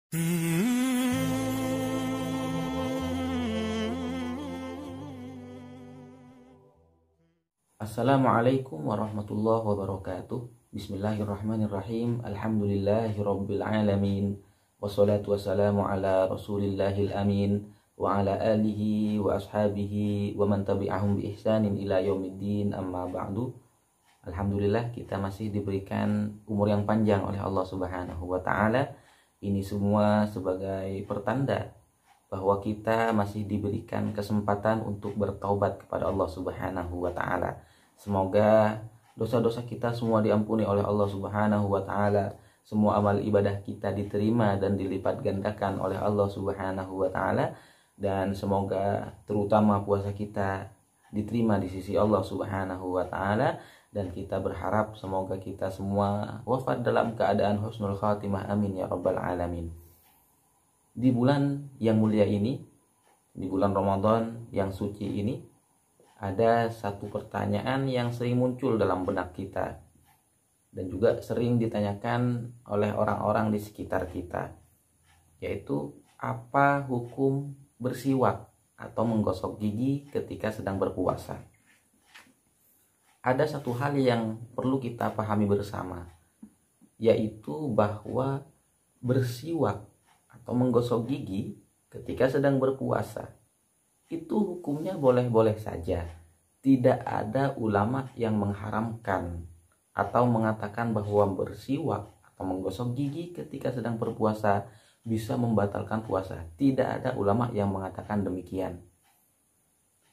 Assalamualaikum warahmatullahi wabarakatuh. Bismillahirrahmanirrahim. Alhamdulillahirabbil alamin. Wassalatu wassalamu ala Rasulillahil amin wa ala alihi wa ashabihi wa man tabi'ahum bi ihsanin ila yaumiddin, amma ba'du. Alhamdulillah, kita masih diberikan umur yang panjang oleh Allah Subhanahu wa taala. Ini semua sebagai pertanda bahwa kita masih diberikan kesempatan untuk bertaubat kepada Allah Subhanahu wa taala. Semoga dosa-dosa kita semua diampuni oleh Allah Subhanahu wa taala. Semua amal ibadah kita diterima dan dilipat gandakan oleh Allah Subhanahu wa taala, dan semoga terutama puasa kita diterima di sisi Allah Subhanahu wa taala, dan kita berharap semoga kita semua wafat dalam keadaan husnul khatimah, amin ya rabbal alamin. Di bulan yang mulia ini, di bulan Ramadan yang suci ini, ada satu pertanyaan yang sering muncul dalam benak kita dan juga sering ditanyakan oleh orang-orang di sekitar kita, yaitu apa hukum bersiwak atau menggosok gigi ketika sedang berpuasa. Ada satu hal yang perlu kita pahami bersama, yaitu bahwa bersiwak atau menggosok gigi ketika sedang berpuasa itu hukumnya boleh-boleh saja. Tidak ada ulama yang mengharamkan atau mengatakan bahwa bersiwak atau menggosok gigi ketika sedang berpuasa bisa membatalkan puasa. Tidak ada ulama yang mengatakan demikian.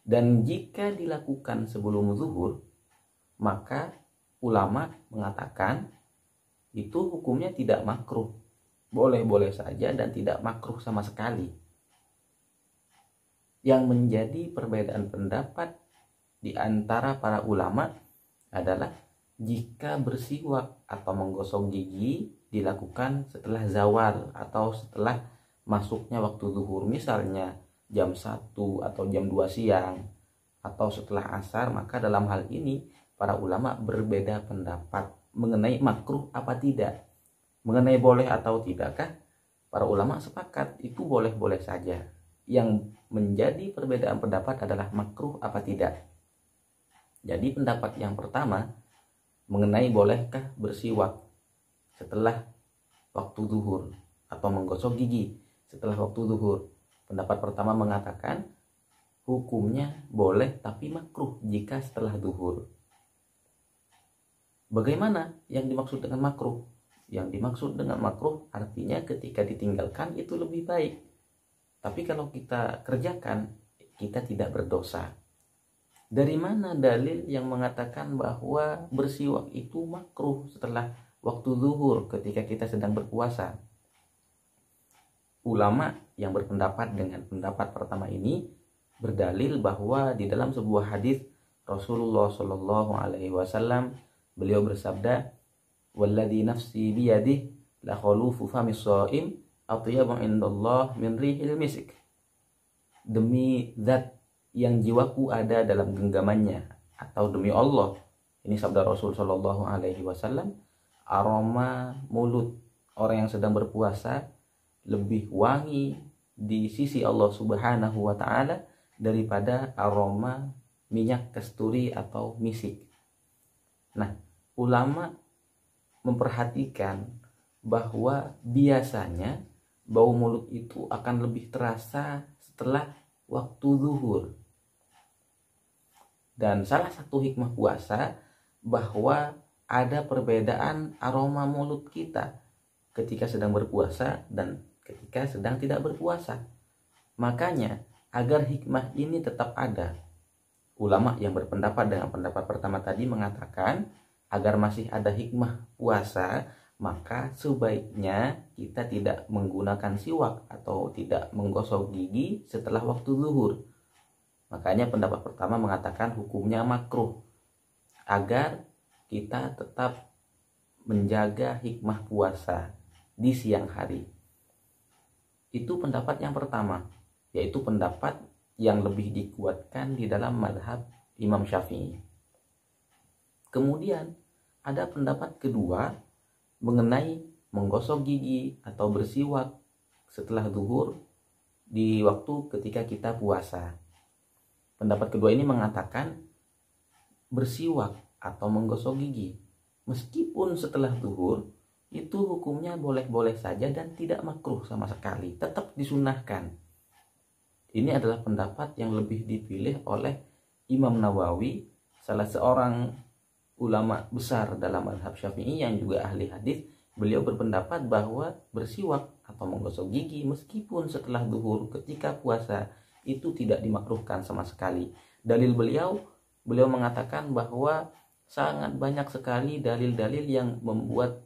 Dan jika dilakukan sebelum zuhur, maka ulama mengatakan itu hukumnya tidak makruh. Boleh-boleh saja dan tidak makruh sama sekali. Yang menjadi perbedaan pendapat di antara para ulama adalah jika bersiwak atau menggosok gigi dilakukan setelah zawal atau setelah masuknya waktu zuhur, misalnya jam 1 atau jam 2 siang atau setelah asar, maka dalam hal ini para ulama berbeda pendapat mengenai makruh apa tidak. Mengenai boleh atau tidakkah, para ulama sepakat itu boleh-boleh saja. Yang menjadi perbedaan pendapat adalah makruh apa tidak. Jadi pendapat yang pertama mengenai bolehkah bersiwak setelah waktu zuhur atau menggosok gigi setelah waktu zuhur. Pendapat pertama mengatakan hukumnya boleh tapi makruh jika setelah zuhur. Bagaimana yang dimaksud dengan makruh? Yang dimaksud dengan makruh artinya ketika ditinggalkan itu lebih baik. Tapi kalau kita kerjakan, kita tidak berdosa. Dari mana dalil yang mengatakan bahwa bersiwak itu makruh setelah waktu zuhur ketika kita sedang berpuasa? Ulama yang berpendapat dengan pendapat pertama ini berdalil bahwa di dalam sebuah hadis Rasulullah Shallallahu Alaihi Wasallam, beliau bersabda, "Walladzi nafsi biyadihi la khalufu famis shaim atyabu indallah min rihil misik." Demi zat yang jiwaku ada dalam genggamannya, atau demi Allah, ini sabda Rasul Shallallahu Alaihi Wasallam, aroma mulut orang yang sedang berpuasa lebih wangi di sisi Allah Subhanahu wa taala daripada aroma minyak kasturi atau misik. Nah, ulama memperhatikan bahwa biasanya bau mulut itu akan lebih terasa setelah waktu zuhur. Dan salah satu hikmah puasa bahwa ada perbedaan aroma mulut kita ketika sedang berpuasa dan ketika sedang tidak berpuasa. Makanya agar hikmah ini tetap ada, ulama yang berpendapat dengan pendapat pertama tadi mengatakan agar masih ada hikmah puasa, maka sebaiknya kita tidak menggunakan siwak atau tidak menggosok gigi setelah waktu zuhur. Makanya pendapat pertama mengatakan hukumnya makruh, agar kita tetap menjaga hikmah puasa di siang hari. Itu pendapat yang pertama, yaitu pendapat yang lebih dikuatkan di dalam mazhab Imam Syafi'i. Kemudian ada pendapat kedua mengenai menggosok gigi atau bersiwak setelah zuhur di waktu ketika kita puasa. Pendapat kedua ini mengatakan bersiwak atau menggosok gigi meskipun setelah zuhur itu hukumnya boleh-boleh saja dan tidak makruh sama sekali, tetap disunahkan. Ini adalah pendapat yang lebih dipilih oleh Imam Nawawi, salah seorang ulama besar dalam mazhab Syafi'i yang juga ahli hadis. Beliau berpendapat bahwa bersiwak atau menggosok gigi meskipun setelah zuhur ketika puasa itu tidak dimakruhkan sama sekali. Dalil beliau mengatakan bahwa sangat banyak sekali dalil-dalil yang membuat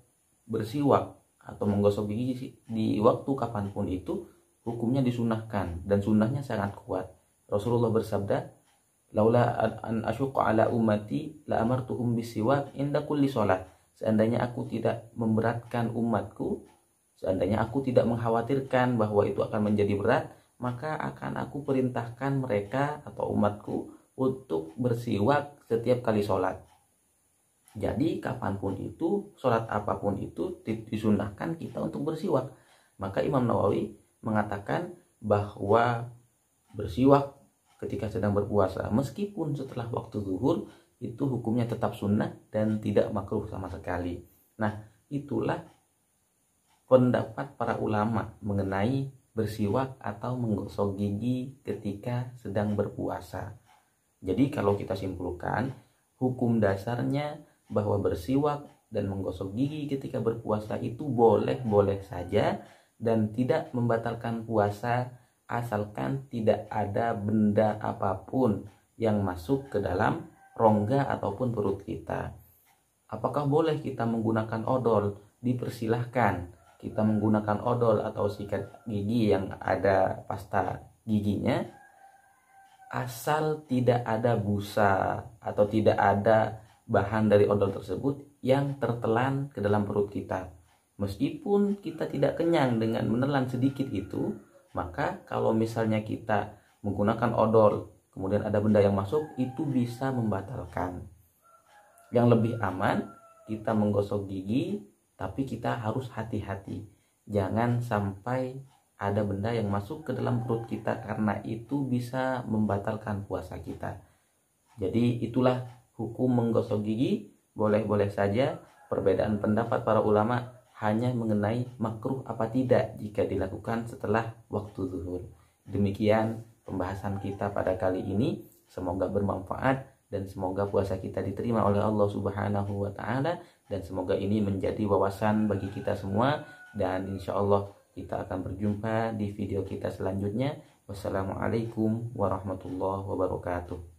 bersiwak atau menggosok gigi di waktu kapanpun itu hukumnya disunahkan dan sunnahnya sangat kuat. Rasulullah bersabda, laula an asyqa ala ummati la amartuhum bisiwak inda kulli shalah. Seandainya aku tidak memberatkan umatku, seandainya aku tidak mengkhawatirkan bahwa itu akan menjadi berat, maka akan aku perintahkan mereka atau umatku untuk bersiwak setiap kali sholat. Jadi kapanpun itu, sholat apapun itu disunahkan kita untuk bersiwak. Maka Imam Nawawi mengatakan bahwa bersiwak ketika sedang berpuasa meskipun setelah waktu zuhur itu hukumnya tetap sunnah dan tidak makruh sama sekali. Nah, itulah pendapat para ulama mengenai bersiwak atau menggosok gigi ketika sedang berpuasa. Jadi kalau kita simpulkan, hukum dasarnya bahwa bersiwak dan menggosok gigi ketika berpuasa itu boleh-boleh saja dan tidak membatalkan puasa asalkan tidak ada benda apapun yang masuk ke dalam rongga ataupun perut kita. Apakah boleh kita menggunakan odol? Dipersilahkan kita menggunakan odol atau sikat gigi yang ada pasta giginya, asal tidak ada busa atau tidak ada bahan dari odol tersebut yang tertelan ke dalam perut kita. Meskipun kita tidak kenyang dengan menelan sedikit itu, maka kalau misalnya kita menggunakan odol kemudian ada benda yang masuk, itu bisa membatalkan. Yang lebih aman kita menggosok gigi, tapi kita harus hati-hati. Jangan sampai ada benda yang masuk ke dalam perut kita karena itu bisa membatalkan puasa kita. Jadi itulah hukum menggosok gigi, boleh-boleh saja. Perbedaan pendapat para ulama hanya mengenai makruh apa tidak jika dilakukan setelah waktu zuhur. Demikian pembahasan kita pada kali ini. Semoga bermanfaat dan semoga puasa kita diterima oleh Allah Subhanahu wa Ta'ala, dan semoga ini menjadi wawasan bagi kita semua. Dan insya Allah kita akan berjumpa di video kita selanjutnya. Wassalamualaikum warahmatullahi wabarakatuh.